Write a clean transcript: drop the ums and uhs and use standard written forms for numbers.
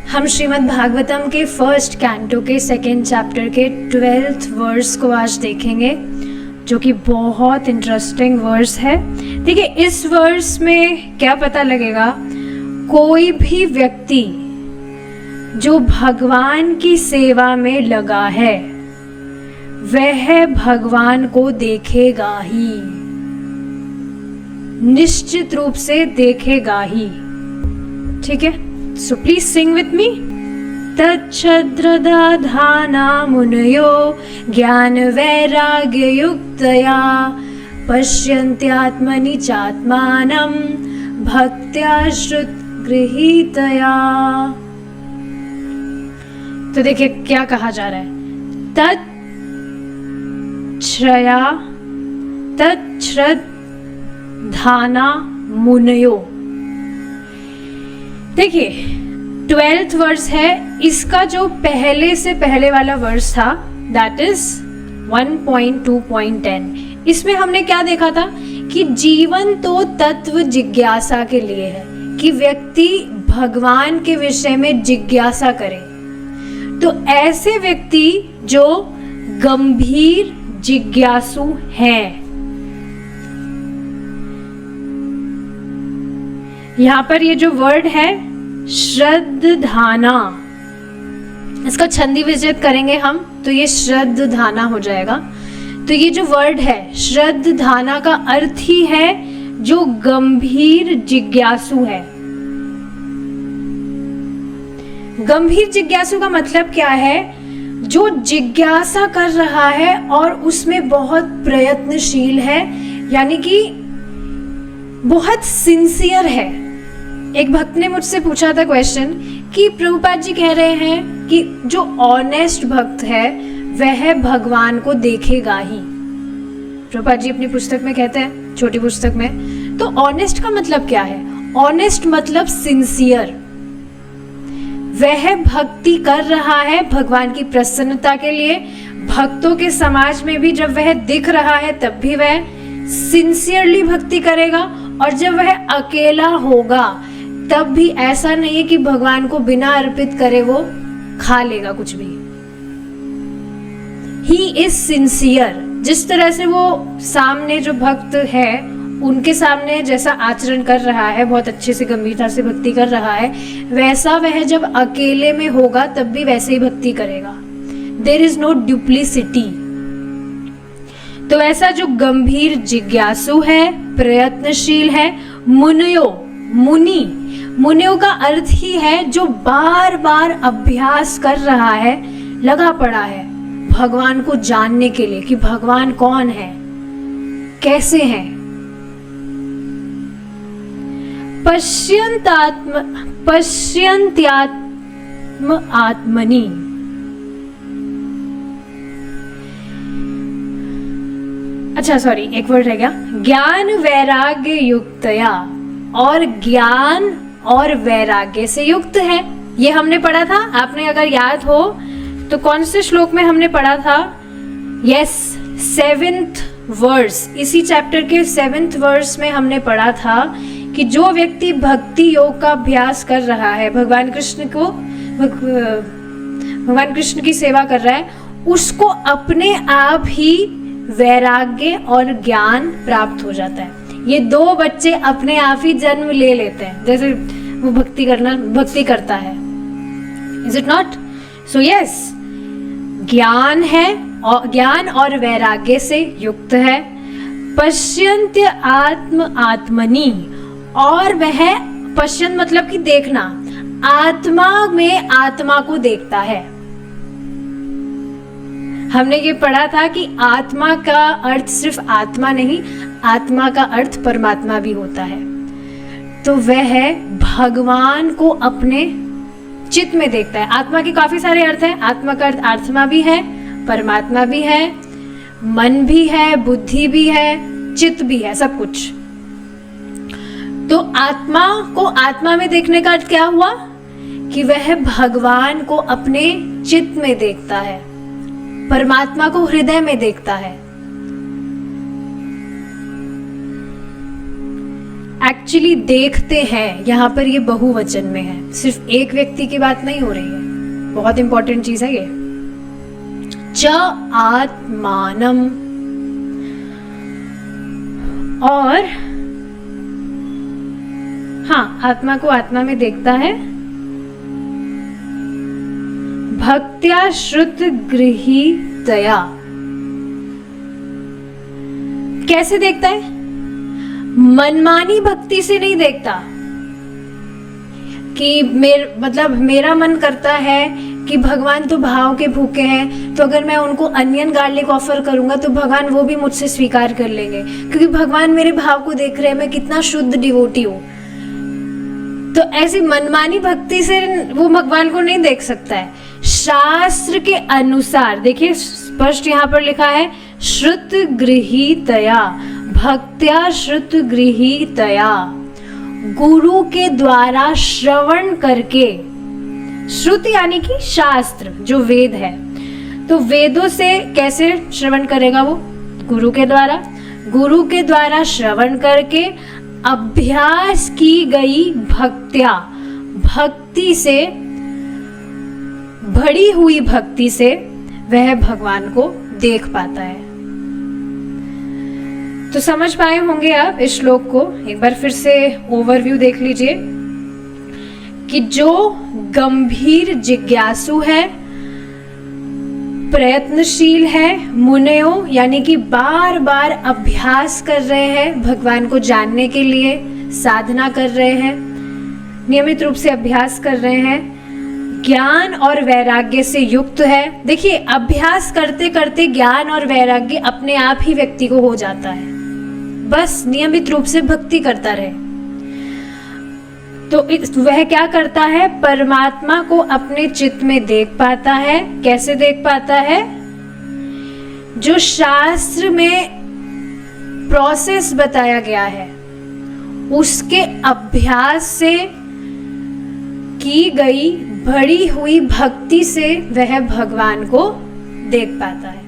हम श्रीमद् भागवतम के first canto के सेकेंड चैप्टर के 12th वर्स को आज देखेंगे, जो कि बहुत इंटरेस्टिंग वर्स है। देखिए, इस वर्स में क्या पता लगेगा, कोई भी व्यक्ति जो भगवान की सेवा में लगा है वह भगवान को देखेगा ही, निश्चित रूप से देखेगा ही। ठीक है, so please sing with me. तच्छ्रद्धाना मुनयो ज्ञान वैराग्य युक्तया पश्यन्त्यात्मनि चात्मानं भक्त्या श्रुत गृहीतया। तो देखिए क्या कहा जा रहा है, तच्छ्रद्धाना मुनयो। देखिए 12th वर्स है, इसका जो पहले से पहले वाला वर्स था दैट इज 1.2.10, इसमें हमने क्या देखा था कि जीवन तो तत्व जिज्ञासा के लिए है, कि व्यक्ति भगवान के विषय में जिज्ञासा करे। तो ऐसे व्यक्ति जो गंभीर जिज्ञासु हैं, यहां पर ये जो वर्ड है श्रद्धाना, इसका छंदी विजित करेंगे हम तो ये श्रद्धाना हो जाएगा। तो ये जो वर्ड है श्रद्धाना का अर्थ ही है जो गंभीर जिज्ञासु है। गंभीर जिज्ञासु का मतलब क्या है, जो जिज्ञासा कर रहा है और उसमें बहुत प्रयत्नशील है, यानी कि बहुत सिंसियर है। एक भक्त ने मुझसे पूछा था क्वेश्चन कि प्रभुपाद जी कह रहे हैं कि जो ऑनेस्ट भक्त है वह भगवान को देखेगा ही। प्रभुपाद जी अपनी पुस्तक में कहते हैं, छोटी पुस्तक में। तो ऑनेस्ट का मतलब क्या है? ऑनेस्ट मतलब सिंसियर। वह भक्ति कर रहा है भगवान की प्रसन्नता के लिए। भक्तों के समाज में भी जब वह दिख रहा है तब भी वह सिंसियरली भक्ति करेगा, और जब वह अकेला होगा तब भी ऐसा नहीं है कि भगवान को बिना अर्पित करे वो खा लेगा कुछ भी। He is sincere. जिस तरह से वो सामने जो भक्त है उनके सामने जैसा आचरण कर रहा है, बहुत अच्छे से गंभीरता से भक्ति कर रहा है, वैसा वह जब अकेले में होगा तब भी वैसे ही भक्ति करेगा। There is no duplicity. तो ऐसा जो गंभीर जिज्ञासु है, प्रयत्नशील है, मुनियों का अर्थ ही है जो बार बार अभ्यास कर रहा है, लगा पड़ा है भगवान को जानने के लिए कि भगवान कौन है, कैसे है। पश्यन्त्यात्म आत्मनि। अच्छा सॉरी, एक वर्ड रह गया, ज्ञान वैराग्य युक्तया। और ज्ञान और वैराग्य से युक्त है, ये हमने पढ़ा था। आपने अगर याद हो तो कौन से श्लोक में हमने पढ़ा था? Yes, 7th verse. इसी चैप्टर के 7th वर्स में हमने पढ़ा था कि जो व्यक्ति भक्ति योग का अभ्यास कर रहा है, भगवान कृष्ण की सेवा कर रहा है, उसको अपने आप ही वैराग्य और ज्ञान प्राप्त हो जाता है। ये दो बच्चे अपने आप ही जन्म ले लेते हैं, जैसे वो भक्ति करता है। Is it not? So yes, ज्ञान है और ज्ञान और वैराग्य से युक्त है। पश्यन्त्य आत्मनि, और वह पश्यन मतलब कि देखना, आत्मा में आत्मा को देखता है। हमने ये पढ़ा था कि आत्मा का अर्थ सिर्फ आत्मा नहीं, आत्मा का अर्थ परमात्मा भी होता है। तो वह भगवान को अपने चित्त में देखता है। आत्मा के काफी सारे अर्थ हैं। आत्मा का अर्थ आत्मा भी है, परमात्मा भी है, मन भी है, बुद्धि भी है, चित्त भी है, सब कुछ। तो आत्मा को आत्मा में देखने का अर्थ क्या हुआ कि वह भगवान को अपने चित्त में देखता है, परमात्मा को हृदय में देखता है। एक्चुअली देखते हैं, यहाँ पर ये बहुवचन में है, सिर्फ एक व्यक्ति की बात नहीं हो रही है। बहुत इंपॉर्टेंट चीज है ये। च आत्मानम, और हाँ, आत्मा को आत्मा में देखता है। भक्त्या श्रुत गृहीतया, कैसे देखता है? मनमानी भक्ति से नहीं देखता कि मेरा मन करता है कि भगवान तो भाव के भूखे हैं, तो अगर मैं उनको अनियन गार्लिक ऑफर करूंगा तो भगवान वो भी मुझसे स्वीकार कर लेंगे, क्योंकि भगवान मेरे भाव को देख रहे हैं, मैं कितना शुद्ध डिवोटी हूं। तो ऐसी मनमानी भक्ति से वो भगवान को नहीं देख सकता है। शास्त्र के अनुसार, देखिए स्पष्ट यहाँ पर लिखा है, श्रुत गृहीतया, भक्त्या श्रुत गृहीतया, गुरु के द्वारा श्रवण करके। श्रुति यानी कि शास्त्र, जो वेद है, तो वेदों से कैसे श्रवण करेगा वो? गुरु के द्वारा। गुरु के द्वारा श्रवण करके अभ्यास की गई भक्त्या, भक्ति से, बढ़ी हुई भक्ति से वह भगवान को देख पाता है। तो समझ पाए होंगे आप इस श्लोक को। एक बार फिर से ओवरव्यू देख लीजिए कि जो गंभीर जिज्ञासु है, प्रयत्नशील है, मुनियों यानी कि बार बार अभ्यास कर रहे हैं भगवान को जानने के लिए, साधना कर रहे हैं, नियमित रूप से अभ्यास कर रहे हैं, ज्ञान और वैराग्य से युक्त है। देखिए, अभ्यास करते करते ज्ञान और वैराग्य अपने आप ही व्यक्ति को हो जाता है, बस नियमित रूप से भक्ति करता रहे। तो वह क्या करता है? परमात्मा को अपने चित्त में देख पाता है। कैसे देख पाता है? जो शास्त्र में प्रोसेस बताया गया है उसके अभ्यास से की गई बढ़ी हुई भक्ति से वह भगवान को देख पाता है।